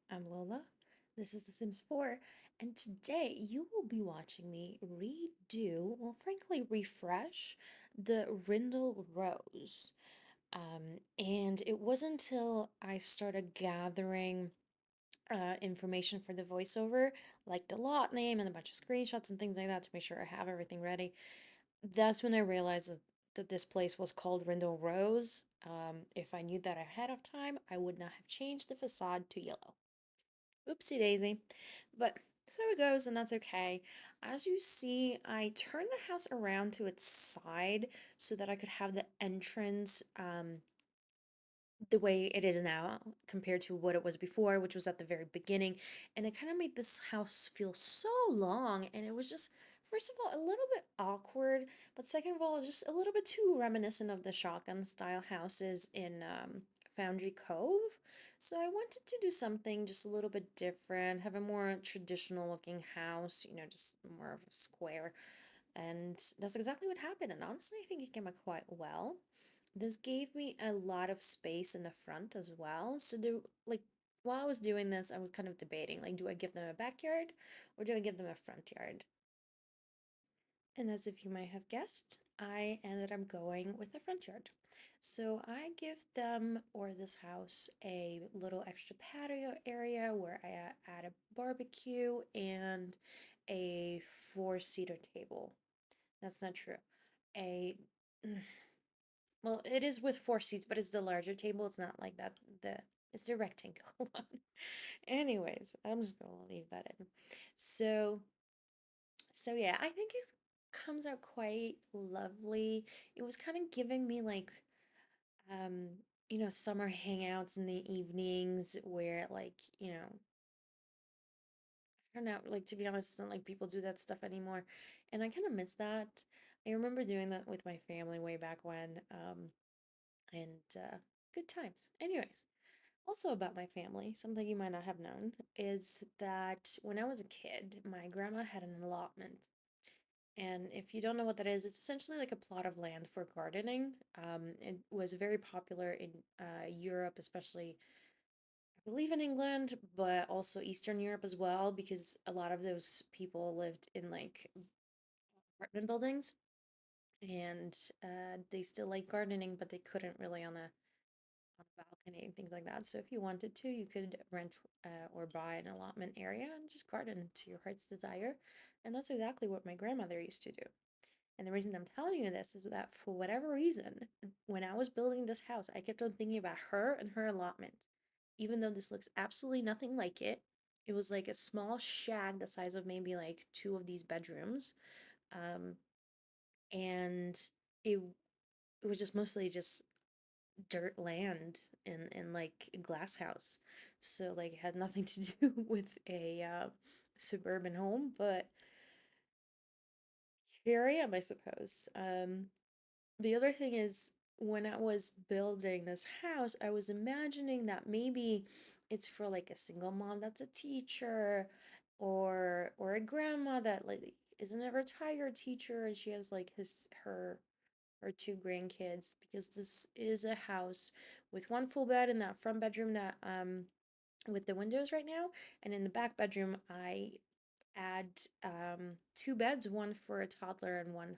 I'm Lola. This is The Sims 4, and today you will be watching me redo, well, frankly, refresh the Rindle Rose. And it wasn't until I started gathering information for the voiceover, like the lot name and a bunch of screenshots and things like that to make sure I have everything ready. That's when I realized that this place was called Rindle Rose. If I knew that ahead of time, I would not have changed the facade to yellow. Oopsie daisy. But so it goes, and that's okay. As you see, I turned the house around to its side so that I could have the entrance the way it is now compared to what it was before, which was at the very beginning. And it kind of made this house feel so long, and it was just, first of all, a little bit awkward, but second of all, just a little bit too reminiscent of the shotgun style houses in Foundry Cove. So I wanted to do something just a little bit different, have a more traditional looking house, just more of a square. And that's exactly what happened. And honestly, I think it came out quite well. This gave me a lot of space in the front as well. So while I was doing this, I was kind of debating, like, do I give them a backyard or do I give them a front yard? And as if you might have guessed, I ended up going with the front yard. So I give them, or this house, a little extra patio area where I add a barbecue and a four-seater table. That's not true. A well, it is with four seats, but it's the larger table. It's not like that. It's the rectangle one. Anyways, I'm just gonna leave that in. So so yeah, I think it comes out quite lovely. It was kind of giving me like summer hangouts in the evenings where I don't know, like to be honest, it's not like people do that stuff anymore. And I kind of miss that. I remember doing that with my family way back when. And good times. Anyways, also about my family, something you might not have known is that when I was a kid, my grandma had an allotment. And if you don't know what that is, it's essentially like a plot of land for gardening. It was very popular in Europe, especially, I believe, in England, but also Eastern Europe as well, because a lot of those people lived in like apartment buildings and they still like gardening, but they couldn't really on a balcony and things like that. So if you wanted to, you could rent or buy an allotment area and just garden to your heart's desire. And that's exactly what my grandmother used to do. And the reason I'm telling you this is that for whatever reason, when I was building this house, I kept on thinking about her and her allotment. Even though this looks absolutely nothing like it, it was like a small shack the size of maybe like two of these bedrooms. Um, and it it was just mostly just dirt land in like a glass house. So like it had nothing to do with a suburban home, but here I am, I suppose. The other thing is when I was building this house, I was imagining that maybe it's for like a single mom that's a teacher or a grandma that like isn't a retired teacher and she has like her two grandkids because this is a house with one full bed in that front bedroom that with the windows right now, and in the back bedroom I add two beds, one for a toddler and one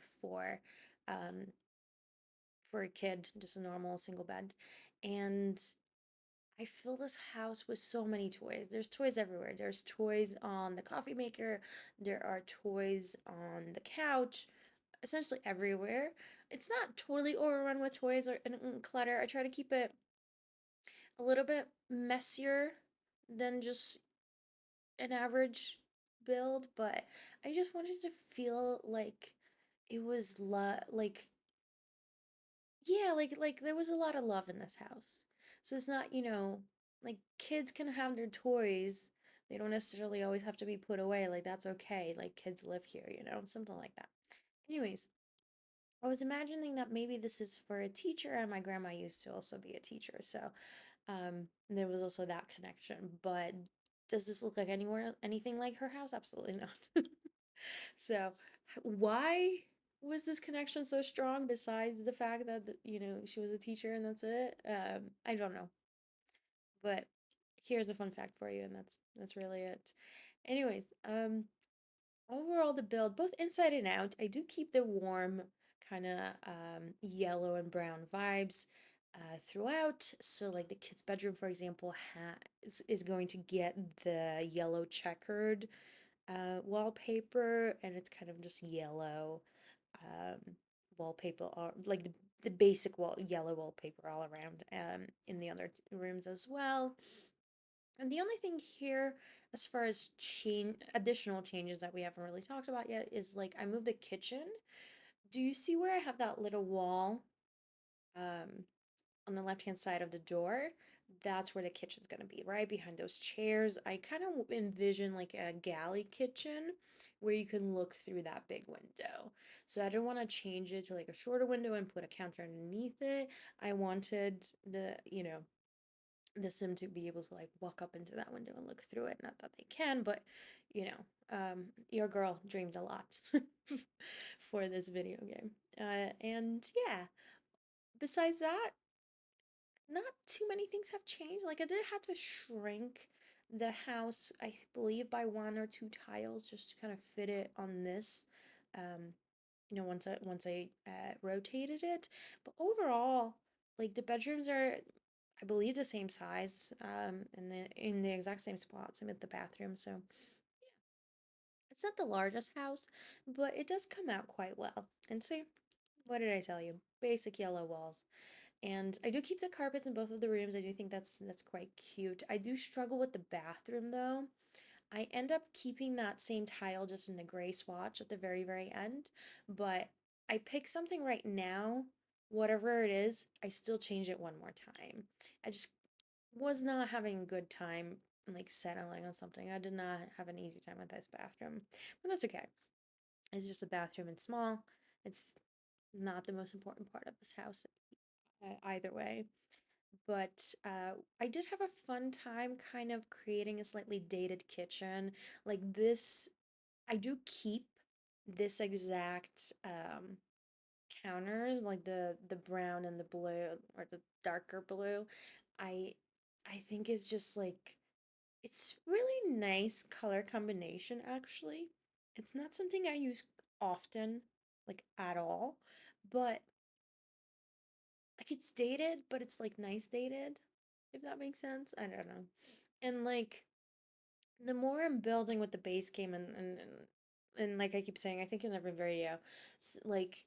um for a kid, just a normal single bed. And I fill this house with so many toys. There's toys everywhere. There's toys on the coffee maker, there are toys on the couch, essentially everywhere. It's not totally overrun with toys and clutter. I try to keep it a little bit messier than just an average build, but I just wanted to feel like it was like yeah, like there was a lot of love in this house. So it's not, like kids can have their toys. They don't necessarily always have to be put away. Like that's okay. Like kids live here, something like that. Anyways, I was imagining that maybe this is for a teacher, and my grandma used to also be a teacher, so there was also that connection. But does this look like anything like her house? Absolutely not. So, why was this connection so strong besides the fact that, she was a teacher and that's it? I don't know. But here's a fun fact for you, and that's really it. Anyways, overall the build, both inside and out, I do keep the warm kind of yellow and brown vibes throughout. So like the kid's bedroom, for example, is going to get the yellow checkered wallpaper, and it's kind of just yellow wallpaper, or like the basic yellow wallpaper all around in the other rooms as well. And the only thing here, as far as additional changes that we haven't really talked about yet, is like I moved the kitchen. Do you see where I have that little wall um, on the left hand side of the door? That's where the kitchen's gonna be, right behind those chairs. I kind of envision like a galley kitchen where you can look through that big window. So I don't want to change it to like a shorter window and put a counter underneath it. I wanted the sim to be able to like walk up into that window and look through it. Not that they can, but your girl dreams a lot for this video game. And yeah, besides that, not too many things have changed. Like I did have to shrink the house, I believe, by one or two tiles just to kind of fit it on this. Um, once I rotated it, but overall, like the bedrooms are, I believe, the same size. In the exact same spots. I'm at the bathroom, so yeah, it's not the largest house, but it does come out quite well. And see, what did I tell you? Basic yellow walls. And I do keep the carpets in both of the rooms. I do think that's quite cute. I do struggle with the bathroom though. I end up keeping that same tile just in the gray swatch at the very, very end, but I pick something right now, whatever it is, I still change it one more time. I just was not having a good time like settling on something. I did not have an easy time with this bathroom, but that's okay. It's just a bathroom and small. It's not the most important part of this house either way. But I did have a fun time kind of creating a slightly dated kitchen. Like this, I do keep this exact counters, like the brown and the blue or the darker blue. I I think it's just like it's really nice color combination actually. It's not something I use often, like at all, but like it's dated, but it's like nice dated, if that makes sense. I don't know. And like the more I'm building with the base game and like I keep saying, I think in every video, like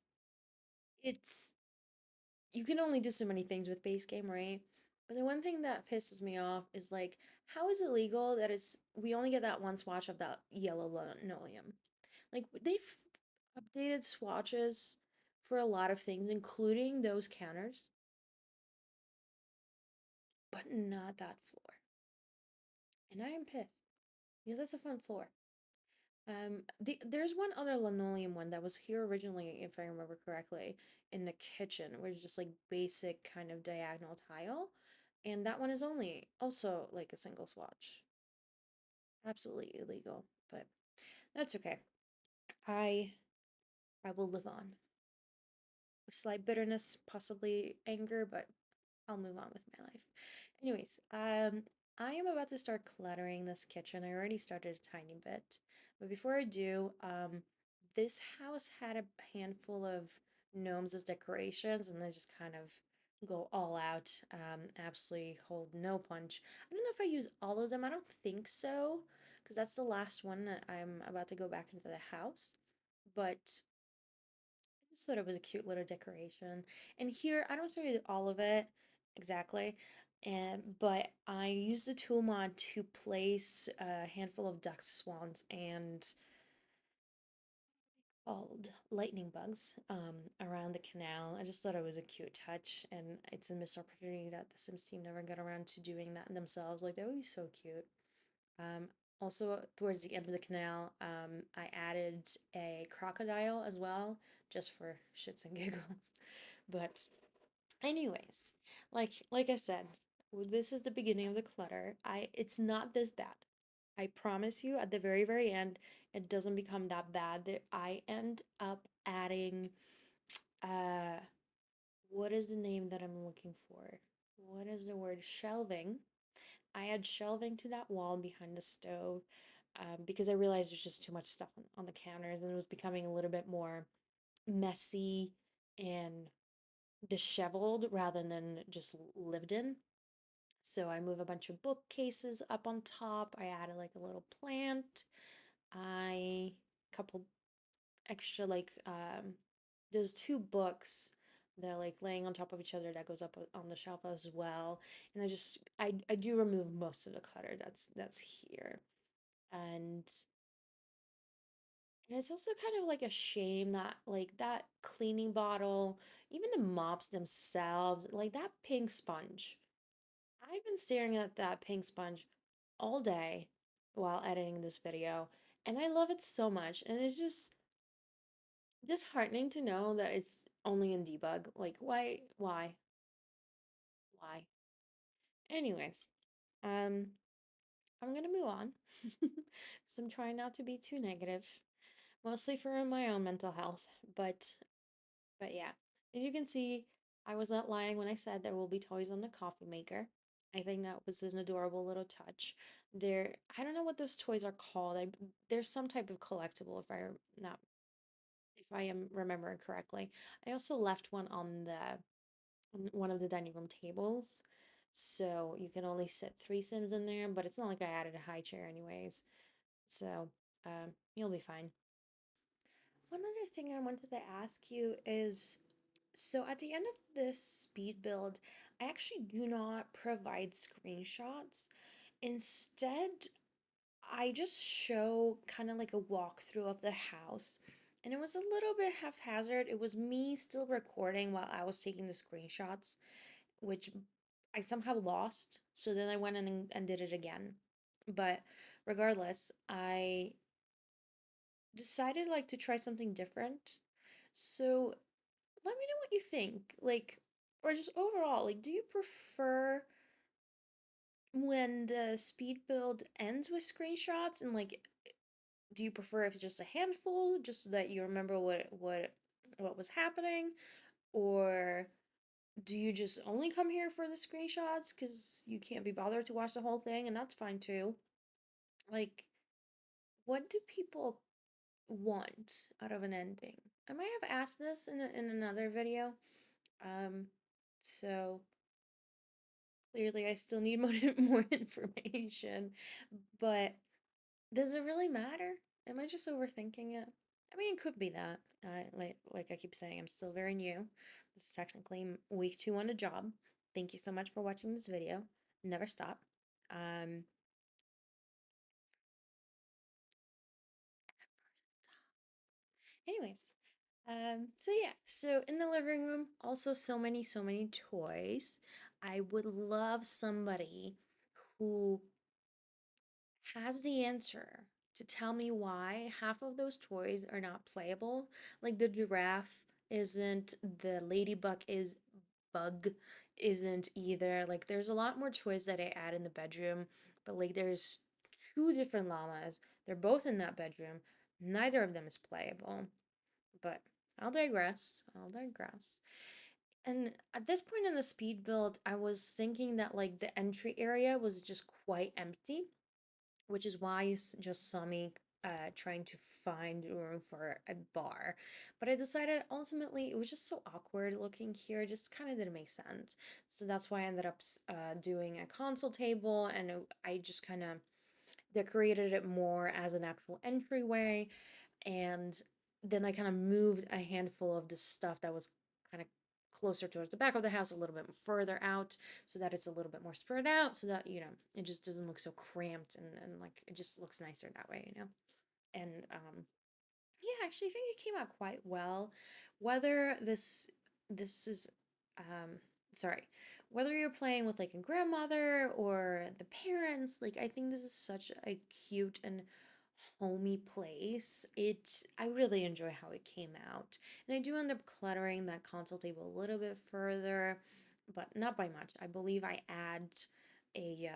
it's you can only do so many things with base game, right? But the one thing that pisses me off is like, how is it legal that it's we only get that one swatch of that yellow linoleum? Like they've updated swatches for a lot of things, including those counters, but not that floor. And I am pissed because that's a fun floor. There's one other linoleum one that was here originally, if I remember correctly, in the kitchen, where it's just like basic kind of diagonal tile, and that one is only also like a single swatch. Absolutely illegal, but that's okay. I I will live on. With slight bitterness, possibly anger, but I'll move on with my life. Anyways, I am about to start cluttering this kitchen. I already started a tiny bit, but before I do, this house had a handful of gnomes as decorations, and they just kind of go all out. Absolutely hold no punch. I don't know if I use all of them. I don't think so, because that's the last one that I'm about to go back into the house. But I just thought it was a cute little decoration. And here, I don't show you all of it exactly, but I used the tool mod to place a handful of duck swans and called lightning bugs around the canal. I just thought it was a cute touch, and it's a missed opportunity that the Sims team never got around to doing that themselves. Like, that would be so cute. Um, Also, towards the end of the canal, I added a crocodile as well, just for shits and giggles. But, anyways, like I said, this is the beginning of the clutter. It's not this bad. I promise you, at the very, very end, it doesn't become that bad. That I end up adding, uh, what is the name that I'm looking for? What is the word? Shelving I add shelving to that wall behind the stove because I realized there's just too much stuff on the counters and it was becoming a little bit more messy and disheveled rather than just lived in. So I move a bunch of bookcases up on top. I added like a little plant. I couple extra like those two books they're like laying on top of each other that goes up on the shelf as well. And I do remove most of the clutter that's here. And and it's also kind of like a shame that like that cleaning bottle, even the mops themselves, like that pink sponge. I've been staring at that pink sponge all day while editing this video, and I love it so much. And it's just disheartening to know that it's only in debug. Like, why? Anyways, um, I'm gonna move on. So I'm trying not to be too negative, mostly for my own mental health. But yeah, as you can see, I was not lying when I said there will be toys on the coffee maker. I think that was an adorable little touch. I don't know what those toys are called. There's some type of collectible not if I am remembering correctly. I also left one on one of the dining room tables, so you can only sit three Sims in there. But it's not like I added a high chair anyways, so you'll be fine. One other thing I wanted to ask you is so at the end of this speed build, I actually do not provide screenshots. Instead, I just show kind of like a walkthrough of the house. And it was a little bit haphazard. It was me still recording while I was taking the screenshots, which I somehow lost. So then I went in and did it again. But regardless, I decided like to try something different. So let me know what you think. Like, or just overall, like, do you prefer when the speed build ends with screenshots and like do you prefer if it's just a handful just so that you remember what was happening, or do you just only come here for the screenshots because you can't be bothered to watch the whole thing, and that's fine too. Like, what do people want out of an ending? I might have asked this in another video. Um, so clearly I still need more information, but does it really matter? Am I just overthinking it? I mean, it could be that. Like I keep saying, I'm still very new. This is technically week 2 on the job. Thank you so much for watching this video. Never stop. Um, anyways, so yeah, so in the living room, also so many toys. I would love somebody who has the answer to tell me why half of those toys are not playable. Like the giraffe isn't, the ladybug is bug isn't either. Like there's a lot more toys that I add in the bedroom, but like there's two different llamas. They're both in that bedroom. Neither of them is playable. But I'll digress. I'll digress. And at this point in the speed build, I was thinking that like the entry area was just quite empty, which is why you just saw me trying to find room for a bar. But I decided ultimately it was just so awkward looking here, it just kind of didn't make sense. So that's why I ended up doing a console table, and I just kind of decorated it more as an actual entryway. And then I kind of moved a handful of the stuff that was kind of closer towards the back of the house, a little bit further out, so that it's a little bit more spread out, so that, you know, it just doesn't look so cramped, and like it just looks nicer that way, you know. And yeah, actually I think it came out quite well. Whether this is um sorry, whether you're playing with like a grandmother or the parents, like I think this is such a cute and homey place. I really enjoy how it came out. And I do end up cluttering that console table a little bit further, but not by much. I believe I add a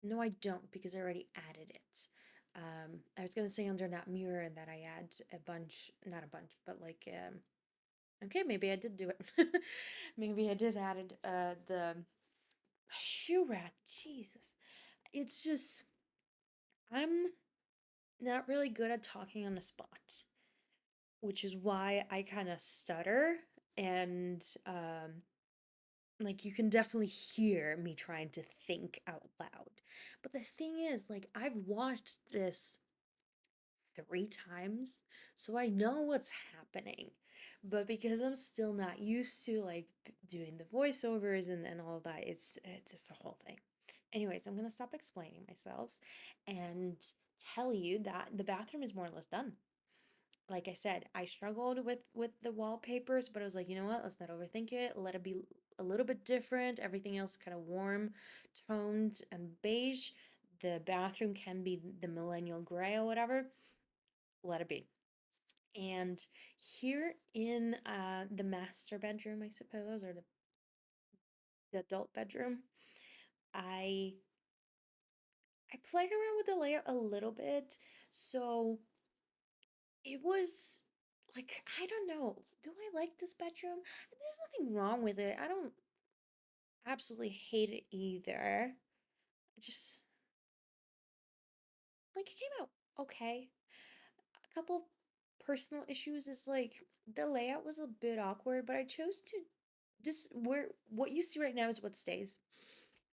no, I don't, because I already added it. I was gonna say under that mirror that I add a bunch, not a bunch, but like okay, maybe I did do it. Maybe I did add the shoe rack. Jesus. It's just, I'm not really good at talking on the spot, which is why I kind of stutter and like you can definitely hear me trying to think out loud. But the thing is, like I've watched this 3 times, so I know what's happening. But because I'm still not used to like doing the voiceovers and all that, it's just a whole thing. Anyways, I'm gonna stop explaining myself and tell you that the bathroom is more or less done. Like I said, I struggled with the wallpapers, but I was like, you know what? Let's not overthink it. Let it be a little bit different. Everything else kind of warm, toned, and beige. The bathroom can be the millennial gray or whatever. Let it be. And here in the master bedroom, I suppose, or the adult bedroom, I I played around with the layout a little bit. So it was like, I don't know. Do I like this bedroom? There's nothing wrong with it. I don't absolutely hate it either. I just like it came out okay. A couple personal issues is like the layout was a bit awkward, but I chose to just where what you see right now is what stays.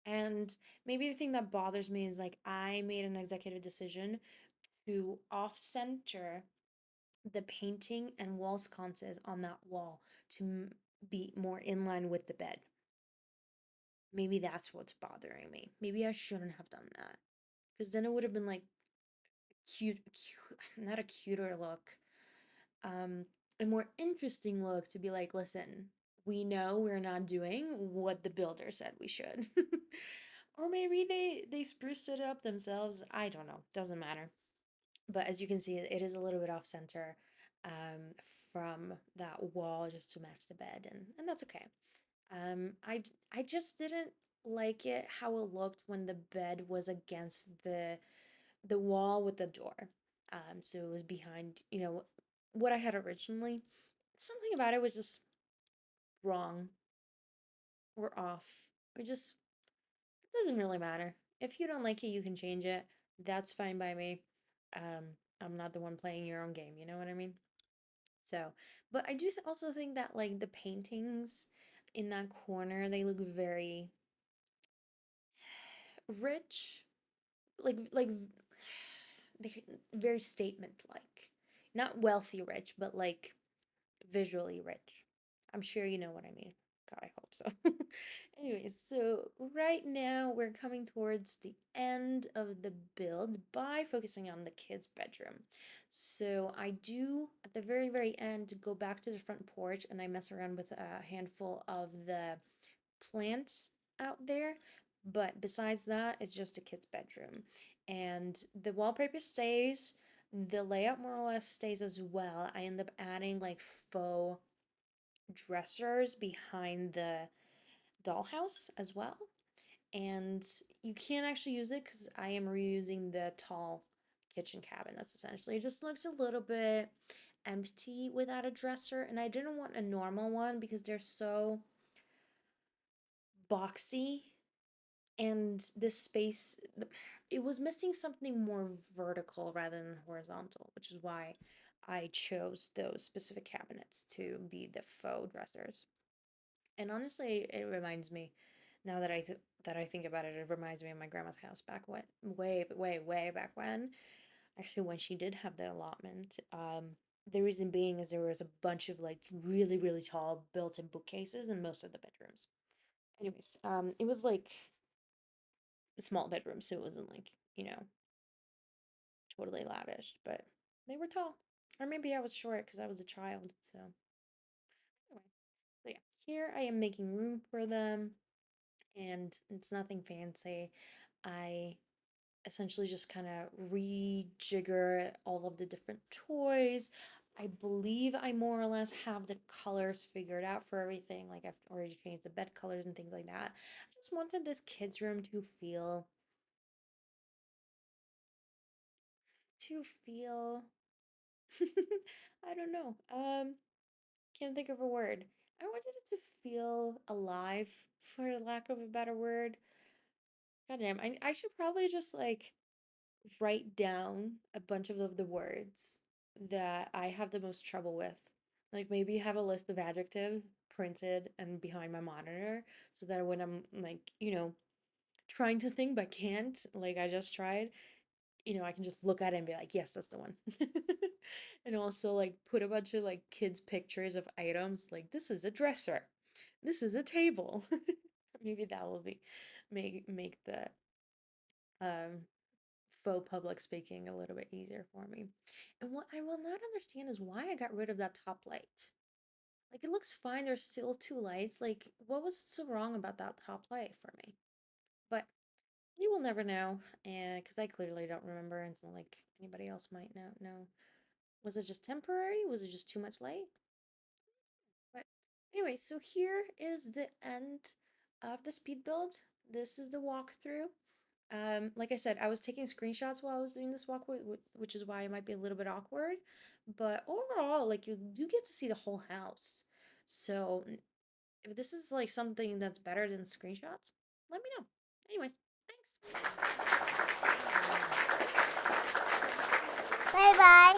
And maybe the thing that bothers me is like I made an executive decision to off center the painting and wall sconces on that wall to be more in line with the bed. Maybe that's what's bothering me. Maybe I shouldn't have done that. Because then it would have been like not a cuter look, um, a more interesting look to be like, listen, we know we're not doing what the builder said we should. Or maybe they spruced it up themselves. I don't know. Doesn't matter. But as you can see, it is a little bit off center from that wall just to match the bed, and that's okay. I just didn't like it how it looked when the bed was against the wall with the door. So it was behind, what I had originally. Something about it was just wrong or off. Or just it doesn't really matter. If you don't like it, you can change it. That's fine by me. Um, I'm not the one playing your own game, you know what I mean? So, but I do also think that like the paintings in that corner, they look very rich, like they very statement like. Not wealthy rich, but like visually rich. I'm sure you know what I mean. God, I hope so. Anyways, so right now we're coming towards the end of the build by focusing on the kids' bedroom. So I do, at the very, very end, go back to the front porch and I mess around with a handful of the plants out there. But besides that, it's just a kid's bedroom. And the wallpaper stays, the layout more or less stays as well. I end up adding like faux dressers behind the dollhouse as well. And you can't actually use it because I am reusing the tall kitchen cabinets essentially. It just looks a little bit empty without a dresser, and I didn't want a normal one because they're so boxy and this space it was missing something more vertical rather than horizontal, which is why I chose those specific cabinets to be the faux dressers. And honestly, it reminds me now that I think about it, it reminds me of my grandma's house back when way back when. Actually, when she did have the allotment, the reason being is there was a bunch of like really tall built-in bookcases in most of the bedrooms. Anyways, it was like a small bedroom, so it wasn't like, totally lavish, but they were tall. Or maybe I was short because I was a child, so anyway. So yeah, here I am making room for them, and it's nothing fancy. I essentially just kind of rejigger all of the different toys. I believe I more or less have the colors figured out for everything. Like I've already changed the bed colors and things like that. I just wanted this kids' room to feel I don't know. Can't think of a word. I wanted it to feel alive, for lack of a better word. Goddamn, I should probably just like write down a bunch of the words that I have the most trouble with. Like maybe have a list of adjectives printed and behind my monitor so that when I'm like, trying to think but can't, like I just tried, I can just look at it and be like, yes, that's the one. And also like put a bunch of like kids' pictures of items, like this is a dresser, this is a table. Maybe that will be make the um faux public speaking a little bit easier for me. And what I will not understand is why I got rid of that top light. Like it looks fine, there's still two lights. Like what was so wrong about that top light for me? But you will never know, and because I clearly don't remember, and it's not like anybody else might know. Was it just temporary? Was it just too much light? But anyway, so here is the end of the speed build. This is the walkthrough. Like I said, I was taking screenshots while I was doing this walk, which is why it might be a little bit awkward. But overall, like you get to see the whole house. So if this is like something that's better than screenshots, let me know. Anyways, thanks. Bye bye.